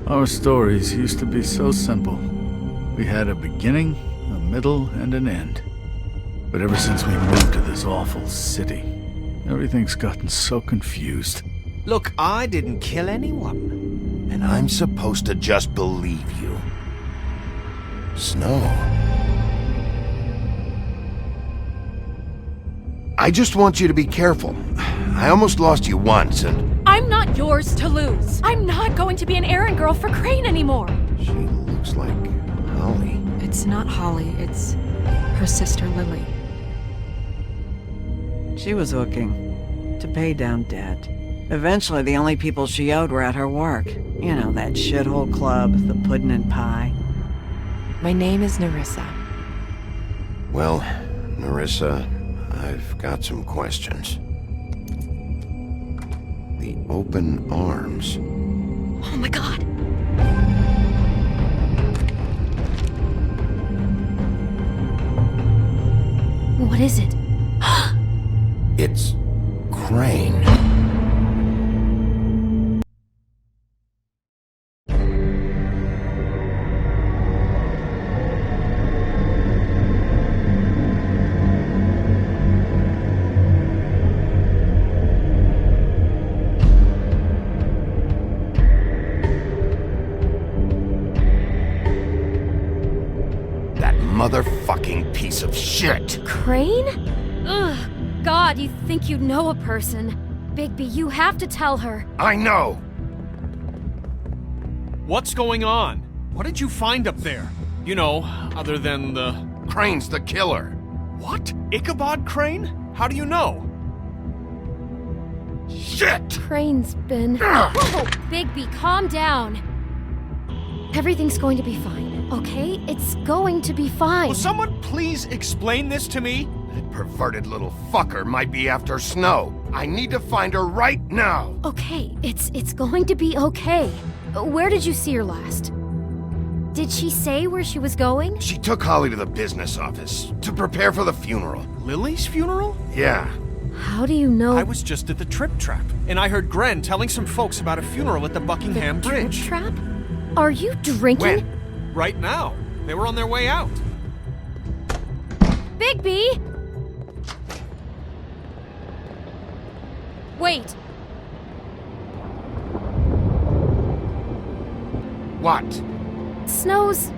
Our stories used to be so simple. We had a beginning, a middle, and an end. But ever since we moved to this awful city, everything's gotten so confused. Look, I didn't kill anyone. And I'm supposed to just believe you. Snow. I just want you to be careful. I almost lost you once, and... I'm not yours to lose. I'm not going to be an errand girl for Crane anymore. She looks like Holly. It's not Holly, it's her sister Lily. She was looking to pay down debt. Eventually, the only people she owed were at her work. You know, that shithole club, the pudding and pie. My name is Nerissa. Well, Nerissa, I've got some questions. The open arms. Oh my god. What is it? It's Crane. Motherfucking piece of shit! Crane? Ugh. God, you think you know a person. Bigby, you have to tell her. I know! What's going on? What did you find up there? You know, other than the... Crane's the killer. What? Ichabod Crane? How do you know? Shit! Crane's been... Whoa! Bigby, calm down. Everything's going to be fine, okay? It's going to be fine. Will someone please explain this to me? That perverted little fucker might be after Snow. I need to find her right now. Okay, it's going to be okay. Where did you see her last? Did she say where she was going? She took Holly to the business office to prepare for the funeral. Lily's funeral? Yeah. How do you know? I was just at the Trip Trap, and I heard Gren telling some folks about a funeral at the Buckingham Bridge. Trip Trap? Are you drinking? When? Right now. They were on their way out. Bigby! Wait. What? Snow's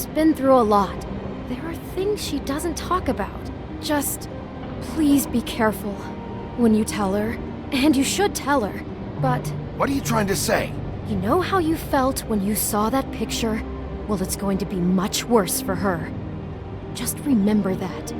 been through a lot. There are things she doesn't talk about. Just, please be careful when you tell her. And you should tell her. But... What are you trying to say? You know how you felt when you saw that picture? Well, it's going to be much worse for her. Just remember that.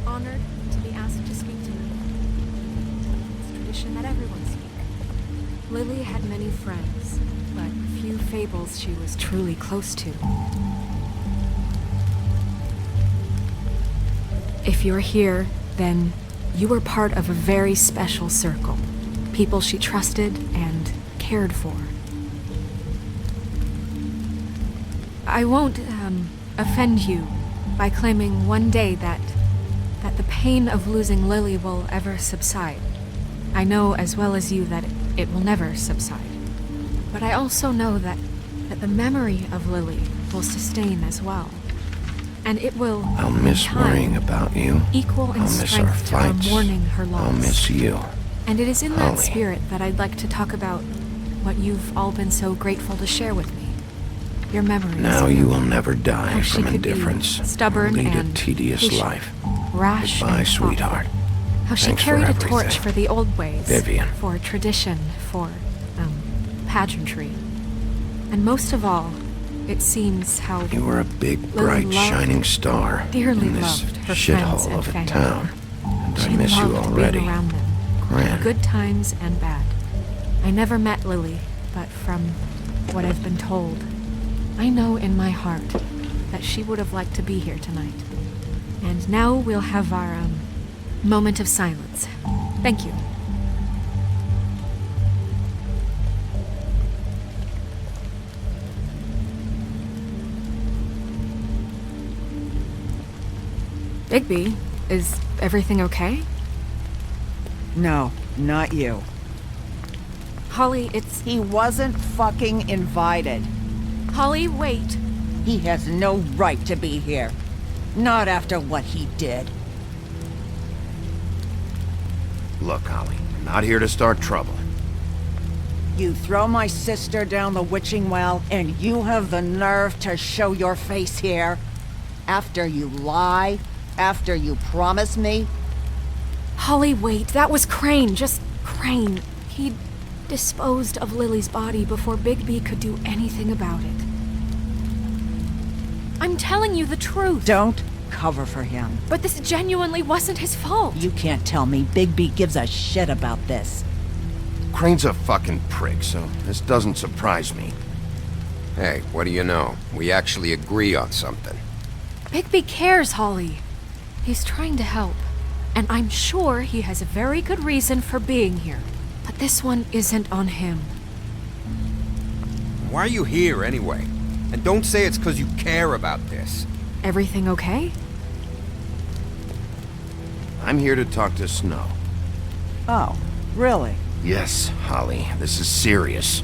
Honored to be asked to speak to you. It's tradition that everyone speak. Lily had many friends, but few Fables she was truly close to. If you're here, then you were part of a very special circle. People she trusted and cared for. I won't, offend you by claiming one day that the pain of losing Lily will ever subside. I know as well as you that it will never subside. But I also know that the memory of Lily will sustain as well. And it will, I'll miss in time, worrying about you. equal in I'll miss our strength to our fights. mourning her loss. I'll miss you. And it is in that Holly. spirit that I'd like to talk about what you've all been so grateful to share with me. Your memories. Now you will never die How she from could be indifference. stubborn Lead a and tedious patient, life. rash Goodbye, and thoughtful. sweetheart. How she Thanks for carried a everything. torch for the old ways. Vivian. For tradition, for, pageantry. And most of all, it seems how You were a big, Lily bright, loved, shining star dearly in this loved her friends shithole and of a family. town. And I she miss you loved already. being around them. Gran. Good times and bad. I never met Lily, but from what I've been told, I know in my heart that she would have liked to be here tonight. And now we'll have our, moment of silence. Thank you. Bigby, is everything okay? No, not you. Holly, it's... He wasn't fucking invited. Holly, wait. He has no right to be here. Not after what he did. Look, Holly, I'm not here to start trouble. You throw my sister down the witching well, and you have the nerve to show your face here? After you lie? After you promise me? Holly, wait. That was Crane. Just Crane. He disposed of Lily's body before Bigby could do anything about it. I'm telling you the truth. Don't cover for him. But this genuinely wasn't his fault. You can't tell me Bigby gives a shit about this. Crane's a fucking prick, so this doesn't surprise me. Hey, what do you know? We actually agree on something. Bigby cares, Holly. He's trying to help. And I'm sure he has a very good reason for being here. But this one isn't on him. Why are you here, anyway? And don't say it's because you care about this. Everything okay? I'm here to talk to Snow. Oh, really? Yes, Holly, this is serious.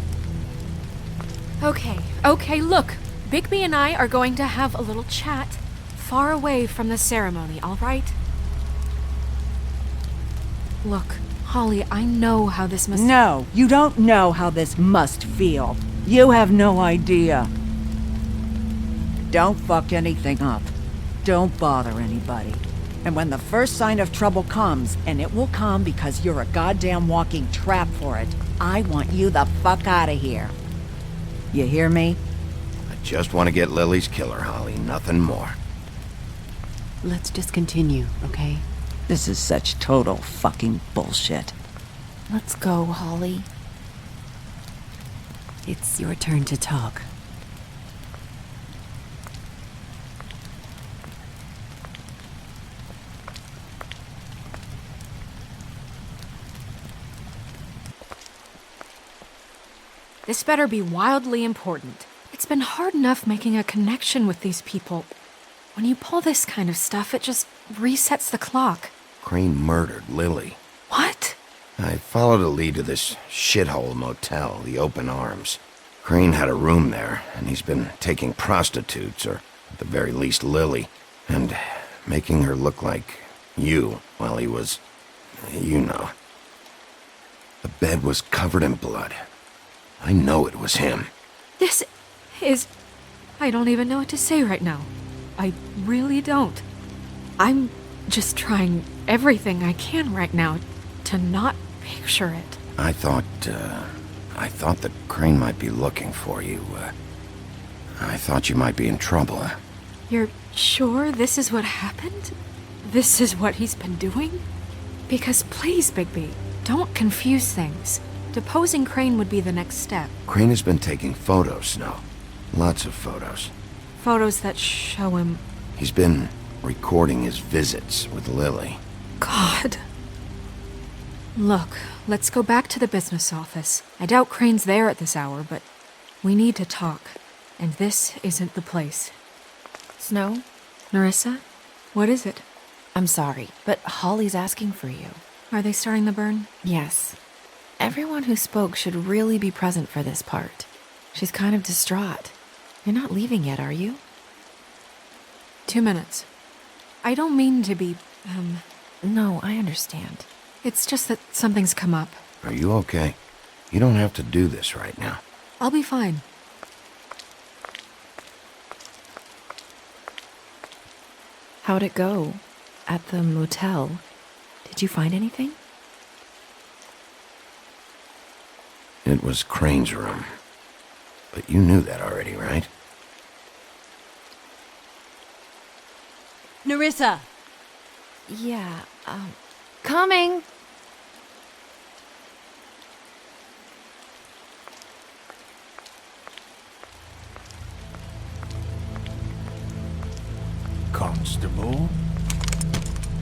Okay, look. Bigby and I are going to have a little chat far away from the ceremony, all right? Look, Holly, I know how this must... No, you don't know how this must feel. You have no idea. Don't fuck anything up. Don't bother anybody. And when the first sign of trouble comes, and it will come because you're a goddamn walking trap for it, I want you the fuck out of here. You hear me? I just want to get Lily's killer, Holly, nothing more. Let's just continue, okay? This is such total fucking bullshit. Let's go, Holly. It's your turn to talk. This better be wildly important. It's been hard enough making a connection with these people. When you pull this kind of stuff, it just resets the clock. Crane murdered Lily. What? I followed a lead to this shithole motel, the Open Arms. Crane had a room there, and he's been taking prostitutes, or at the very least Lily, and making her look like you while he was... you know. The bed was covered in blood. I know it was him. This is... I don't even know what to say right now. I really don't. I'm just trying everything I can right now to not picture it. I thought that Crane might be looking for you. I thought you might be in trouble. You're sure this is what happened? This is what he's been doing? Because please, Bigby, don't confuse things. Deposing Crane would be the next step. Crane has been taking photos, Snow. Lots of photos. Photos that show him... He's been recording his visits with Lily. God. Look, let's go back to the business office. I doubt Crane's there at this hour, but we need to talk. And this isn't the place. Snow? Nerissa? What is it? I'm sorry, but Holly's asking for you. Are they starting the burn? Yes. Everyone who spoke should really be present for this part. She's kind of distraught. You're not leaving yet, are you? 2 minutes. I don't mean to be, No, I understand. It's just that something's come up. Are you okay? You don't have to do this right now. I'll be fine. How'd it go? At the motel? Did you find anything? It was Crane's room. But you knew that already, right? Nerissa! Yeah, coming! Constable.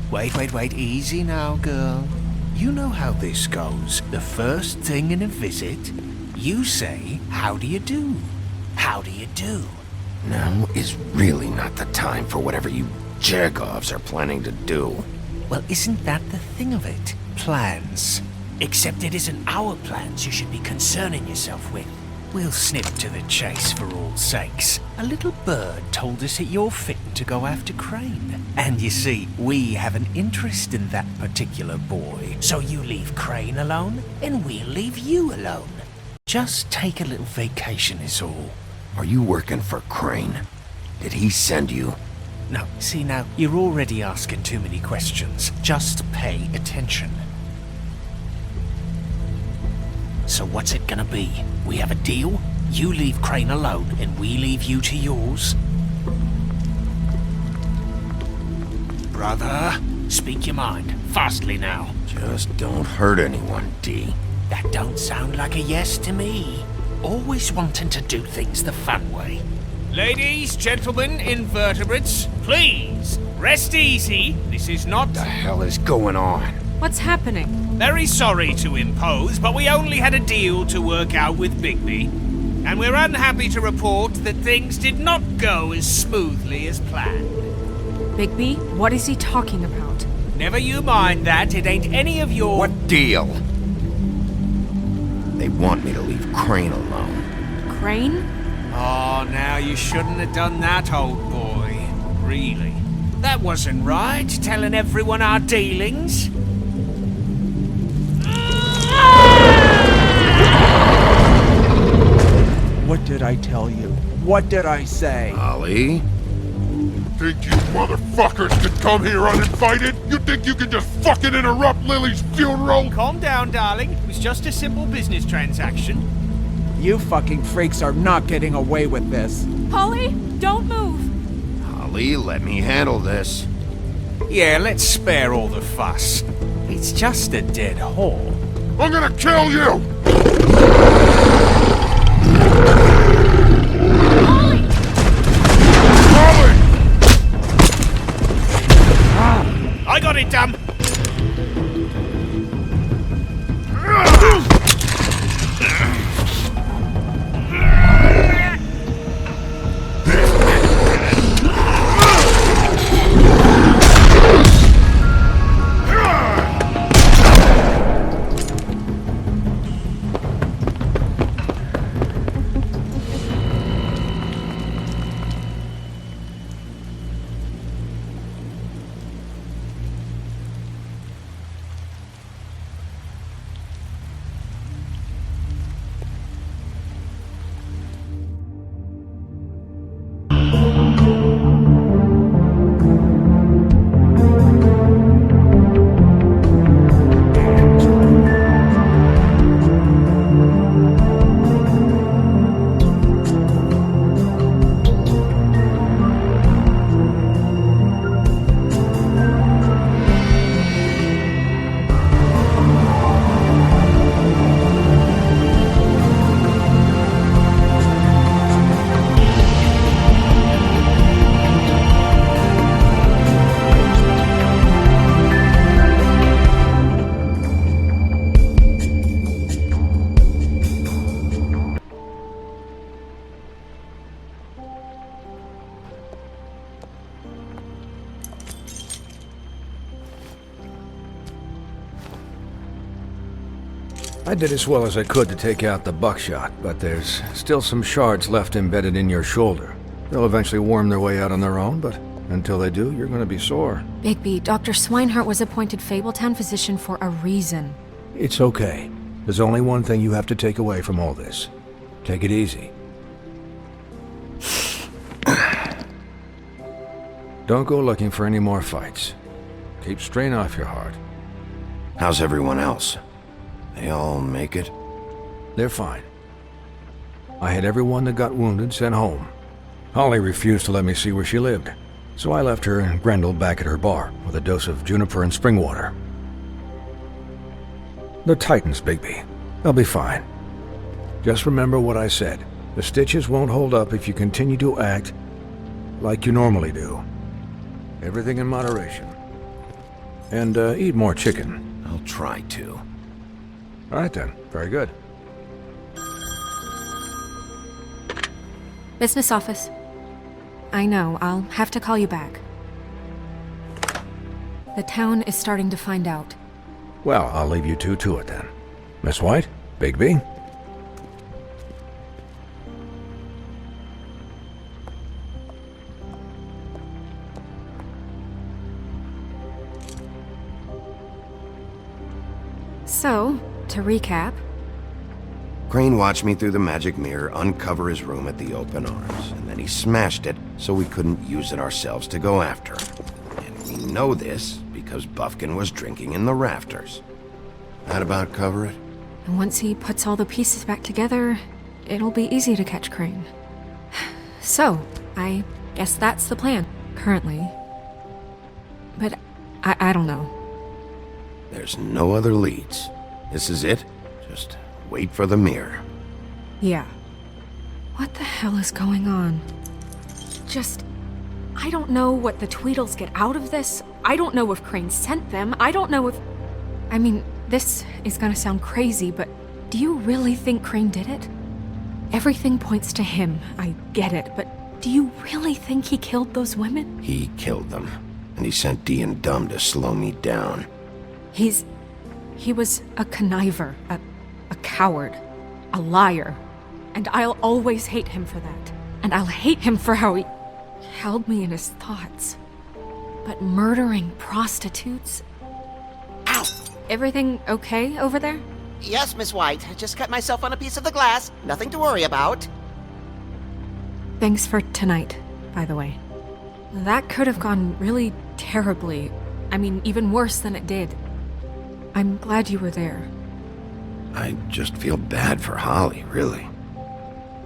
Wait, easy now, girl. You know how this goes. The first thing in a visit, you say, how do you do? How do you do? Now is really not the time for whatever you Jergovs are planning to do. Well, isn't that the thing of it? Plans. Except it isn't our plans you should be concerning yourself with. We'll snip to the chase for all sakes. A little bird told us that you're fitting to go after Crane. And you see, we have an interest in that particular boy. So you leave Crane alone, and we'll leave you alone. Just take a little vacation is all. Are you working for Crane? Did he send you? No, see now, you're already asking too many questions. Just pay attention. So what's it gonna be? We have a deal? You leave Crane alone, and we leave you to yours? Brother, speak your mind. Fastly now. Just don't hurt anyone, D. That don't sound like a yes to me. Always wanting to do things the fun way. Ladies, gentlemen, invertebrates, please, rest easy. This is not... What the hell is going on? What's happening? Very sorry to impose, but we only had a deal to work out with Bigby. And we're unhappy to report that things did not go as smoothly as planned. Bigby, what is he talking about? Never you mind that, it ain't any of your... What deal? They want me to leave Crane alone. Crane? Oh, now you shouldn't have done that, old boy. Really. That wasn't right, telling everyone our dealings. What did I tell you? What did I say? Ollie? Think you motherfuckers could come here uninvited? You think you can just fucking interrupt Lily's funeral? Calm down, darling. It was just a simple business transaction. You fucking freaks are not getting away with this. Polly, don't move! Ollie, let me handle this. Yeah, let's spare all the fuss. It's just a dead whore. I'm gonna kill you! Polly! I got it, damn! I did as well as I could to take out the buckshot, but there's still some shards left embedded in your shoulder. They'll eventually worm their way out on their own, but until they do, you're going to be sore. Bigby, Dr. Swinehart was appointed Fabletown physician for a reason. It's okay. There's only one thing you have to take away from all this. Take it easy. Don't go looking for any more fights. Keep strain off your heart. How's everyone else? They all make it? They're fine. I had everyone that got wounded sent home. Holly refused to let me see where she lived, so I left her and Grendel back at her bar with a dose of juniper and spring water. They're Titans, Bigby. They'll be fine. Just remember what I said. The stitches won't hold up if you continue to act like you normally do. Everything in moderation. And eat more chicken. I'll try to. All right then. Very good. Business office. I know, I'll have to call you back. The town is starting to find out. Well, I'll leave you two to it then. Miss White? Bigby? So, to recap... Crane watched me through the magic mirror uncover his room at the open arms, and then he smashed it so we couldn't use it ourselves to go after him. And we know this because Buffkin was drinking in the rafters. That about cover it? And once he puts all the pieces back together, it'll be easy to catch Crane. So, I guess that's the plan, currently. But I don't know. There's no other leads. This is it. Just wait for the mirror. Yeah. What the hell is going on? I don't know what the Tweedles get out of this. I don't know if Crane sent them. I don't know if... I mean, this is gonna sound crazy, but do you really think Crane did it? Everything points to him, I get it, but do you really think he killed those women? He killed them, and he sent Dee and Dumb to slow me down. He was a conniver, a coward, a liar, and I'll always hate him for that. And I'll hate him for how he held me in his thoughts. But murdering prostitutes? Ow! Everything okay over there? Yes, Miss White. Just cut myself on a piece of the glass. Nothing to worry about. Thanks for tonight, by the way. That could have gone really terribly. I mean, even worse than it did. I'm glad you were there. I just feel bad for Holly, really.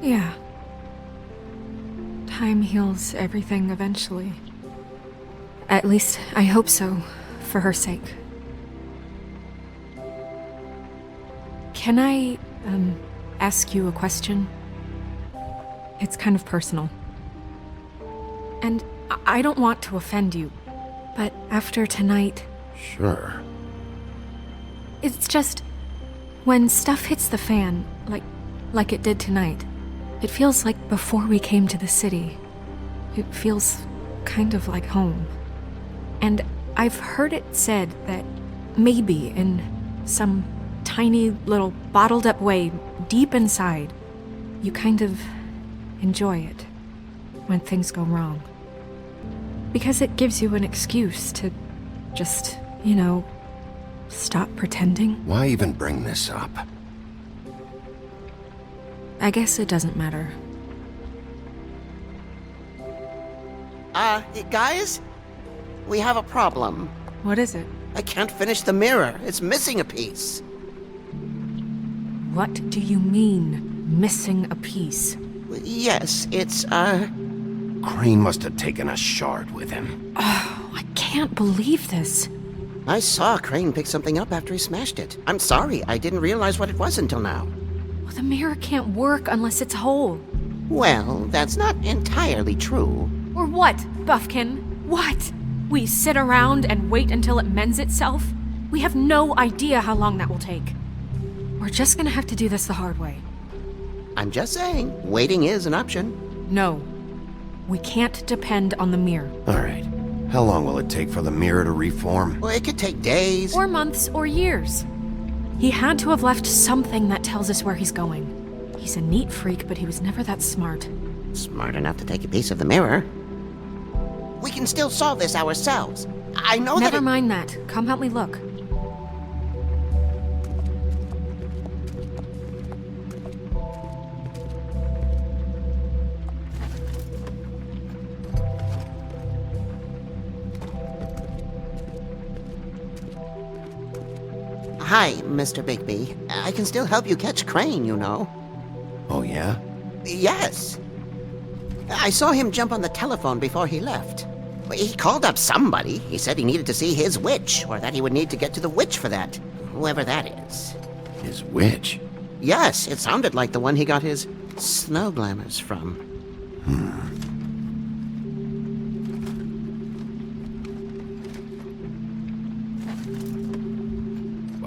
Yeah. Time heals everything eventually. At least, I hope so, for her sake. Can I, ask you a question? It's kind of personal. And I don't want to offend you, but after tonight... Sure. It's just... when stuff hits the fan, like it did tonight, it feels like before we came to the city. It feels kind of like home. And I've heard it said that maybe in some tiny little bottled up way deep inside, you kind of enjoy it when things go wrong. Because it gives you an excuse to just, stop pretending. Why even bring this up? I guess it doesn't matter. Guys? We have a problem. What is it? I can't finish the mirror. It's missing a piece. What do you mean, missing a piece? Yes, it's, Crane must have taken a shard with him. Oh, I can't believe this. I saw Crane pick something up after he smashed it. I'm sorry, I didn't realize what it was until now. Well, the mirror can't work unless it's whole. Well, that's not entirely true. Or what, Buffkin? What? We sit around and wait until it mends itself? We have no idea how long that will take. We're just gonna have to do this the hard way. I'm just saying, waiting is an option. No. We can't depend on the mirror. All right. How long will it take for the mirror to reform? Well, it could take days. Or months, or years. He had to have left something that tells us where he's going. He's a neat freak, but he was never that smart. Smart enough to take a piece of the mirror. We can still solve this ourselves. I know Never mind that. Come help me look. Hi, Mr. Bigby. I can still help you catch Crane, you know. Oh, yeah? Yes. I saw him jump on the telephone before he left. He called up somebody. He said he needed to see his witch, or that he would need to get to the witch for that. Whoever that is. His witch? Yes, it sounded like the one he got his snow glamours from.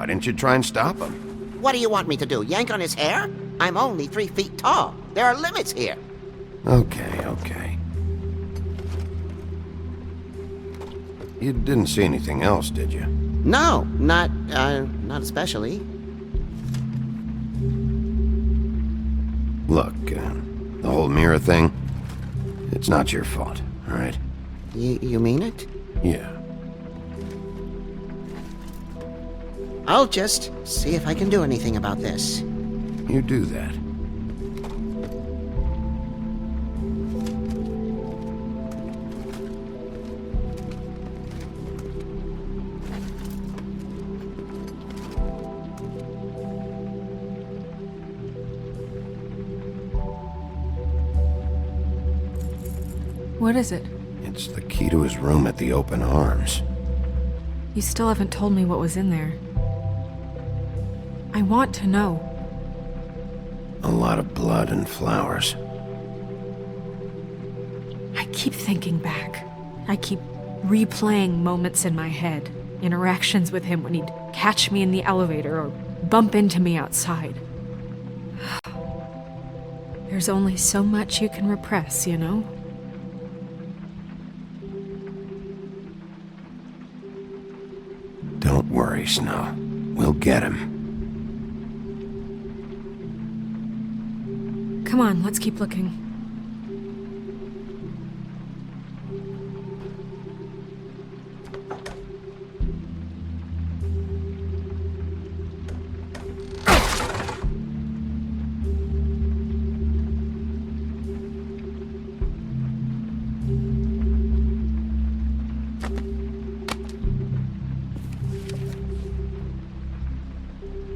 Why didn't you try and stop him? What do you want me to do, yank on his hair? I'm only 3 feet tall. There are limits here. Okay. You didn't see anything else, did you? No, not especially. Look, the whole mirror thing, it's not your fault, all right? You mean it? Yeah. I'll just see if I can do anything about this. You do that. What is it? It's the key to his room at the Open Arms. You still haven't told me what was in there. I want to know. A lot of blood and flowers. I keep thinking back. I keep replaying moments in my head. Interactions with him when he'd catch me in the elevator or bump into me outside. There's only so much you can repress, you know? Don't worry, Snow. We'll get him. Come on, let's keep looking.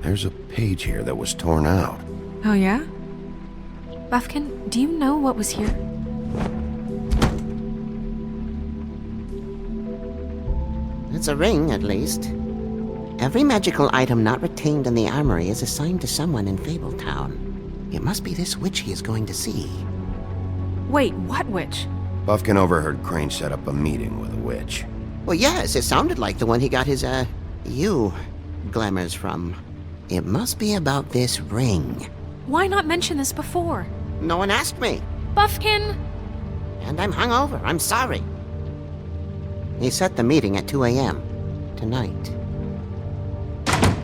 There's a page here that was torn out. Oh, yeah? Buffkin, do you know what was here? It's a ring, at least. Every magical item not retained in the armory is assigned to someone in Fabletown. It must be this witch he is going to see. Wait, what witch? Buffkin overheard Crane set up a meeting with a witch. Well, yes, it sounded like the one he got his, glamours from. It must be about this ring. Why not mention this before? No one asked me. Buffkin! And I'm hungover. I'm sorry. He set the meeting at 2 a.m. tonight.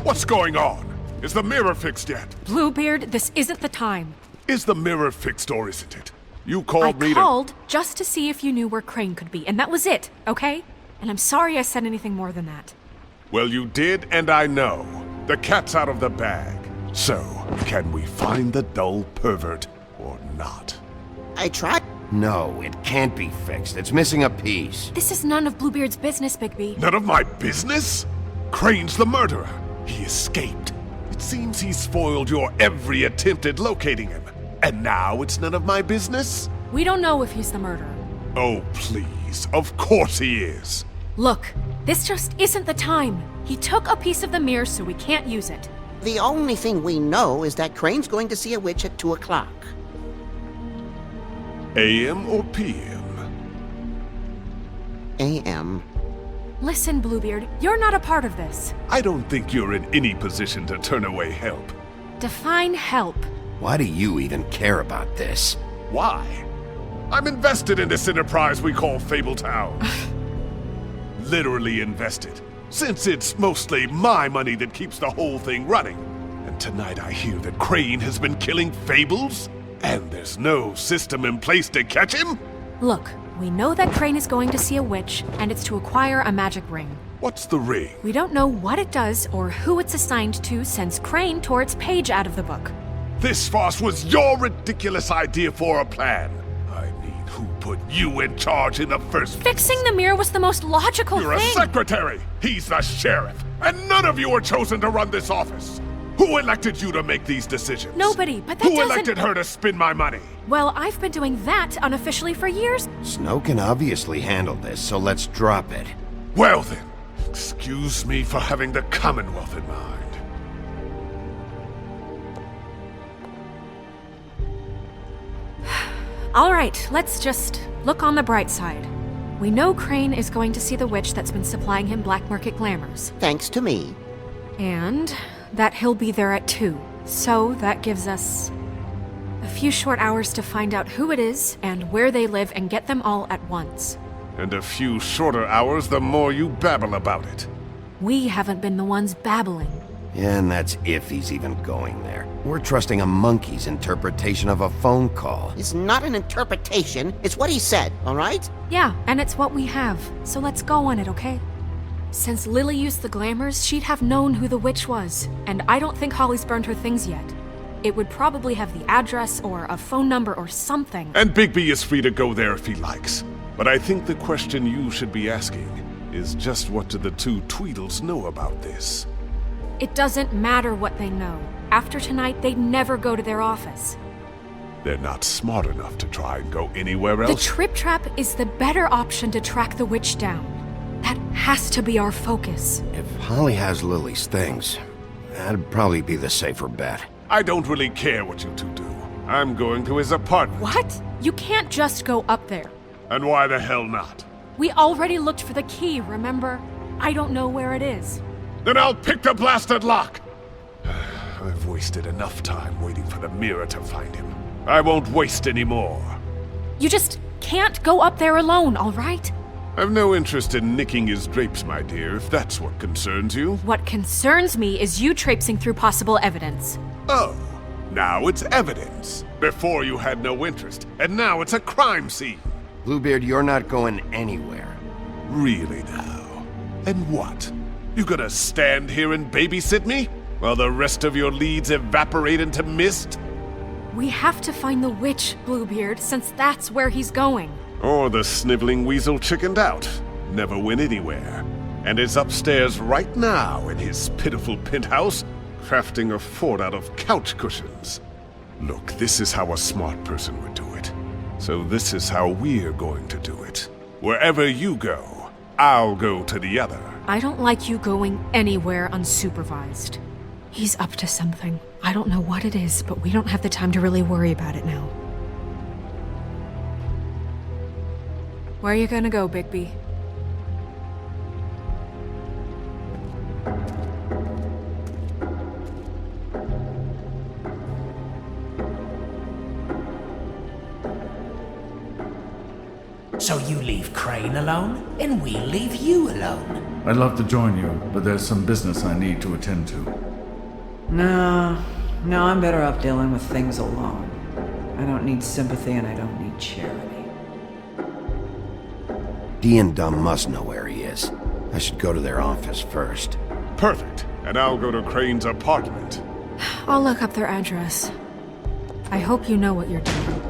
What's going on? Is the mirror fixed yet? Bluebeard, this isn't the time. Is the mirror fixed or isn't it? You called me to... I called just to see if you knew where Crane could be, and that was it, okay? And I'm sorry I said anything more than that. Well, you did, and I know. The cat's out of the bag. So, can we find the dull pervert or not? I tried. No, it can't be fixed. It's missing a piece. This is none of Bluebeard's business, Bigby. None of my business? Crane's the murderer. He escaped. It seems he spoiled your every attempt at locating him. And now it's none of my business? We don't know if he's the murderer. Oh, please. Of course he is. Look, this just isn't the time. He took a piece of the mirror, so we can't use it. The only thing we know is that Crane's going to see a witch at 2 o'clock. AM or PM? AM. Listen, Bluebeard, you're not a part of this. I don't think you're in any position to turn away help. Define help. Why do you even care about this? Why? I'm invested in this enterprise we call Fabletown. Literally invested. Since it's mostly my money that keeps the whole thing running. And tonight I hear that Crane has been killing Fables? And there's no system in place to catch him? Look, we know that Crane is going to see a witch, and it's to acquire a magic ring. What's the ring? We don't know what it does or who it's assigned to since Crane tore its page out of the book. This farce was your ridiculous idea for a plan. I mean, who put you in charge in the first place? Fixing the mirror was the most logical You're thing. a secretary! He's the sheriff! And none of you were chosen to run this office! Who elected you to make these decisions? Nobody, but that Who doesn't... elected her to spend my money? Well, I've been doing that unofficially for years. Snow can obviously handle this, so let's drop it. Well then, excuse me for having the Commonwealth in mind. All right, let's just look on the bright side. We know Crane is going to see the witch that's been supplying him black market glamours. Thanks to me. And that he'll be there at 2. So that gives us a few short hours to find out who it is and where they live and get them all at once. And a few shorter hours the more you babble about it. We haven't been the ones babbling. Yeah, and that's if he's even going there. We're trusting a monkey's interpretation of a phone call. It's not an interpretation, it's what he said, alright? Yeah, and it's what we have, so let's go on it, okay? Since Lily used the glamours, she'd have known who the witch was, and I don't think Holly's burned her things yet. It would probably have the address or a phone number or something. And Bigby is free to go there if he likes. But I think the question you should be asking is just what do the two Tweedles know about this? It doesn't matter what they know. After tonight, they'd never go to their office. They're not smart enough to try and go anywhere else. The Trip Trap is the better option to track the witch down. That has to be our focus. If Holly has Lily's things, that'd probably be the safer bet. I don't really care what you two do. I'm going to his apartment. What? You can't just go up there. And why the hell not? We already looked for the key, remember? I don't know where it is. Then I'll pick the blasted lock! I've wasted enough time waiting for the mirror to find him. I won't waste any more. You just can't go up there alone, all right? I've no interest in nicking his drapes, my dear, if that's what concerns you. What concerns me is you traipsing through possible evidence. Oh, now it's evidence. Before you had no interest, and now it's a crime scene. Bluebeard, you're not going anywhere. Really now? And what? You gonna stand here and babysit me? While the rest of your leads evaporate into mist? We have to find the witch, Bluebeard, since that's where he's going. Or the sniveling weasel chickened out. Never went anywhere. And is upstairs right now in his pitiful penthouse, crafting a fort out of couch cushions. Look, this is how a smart person would do it. So this is how we're going to do it. Wherever you go, I'll go to the other. I don't like you going anywhere unsupervised. He's up to something. I don't know what it is, but we don't have the time to really worry about it now. Where are you gonna go, Bigby? So you leave Crane alone, and we'll leave you alone. I'd love to join you, but there's some business I need to attend to. No, I'm better off dealing with things alone. I don't need sympathy and I don't need charity. Dee and Dum must know where he is. I should go to their office first. Perfect. And I'll go to Crane's apartment. I'll look up their address. I hope you know what you're doing.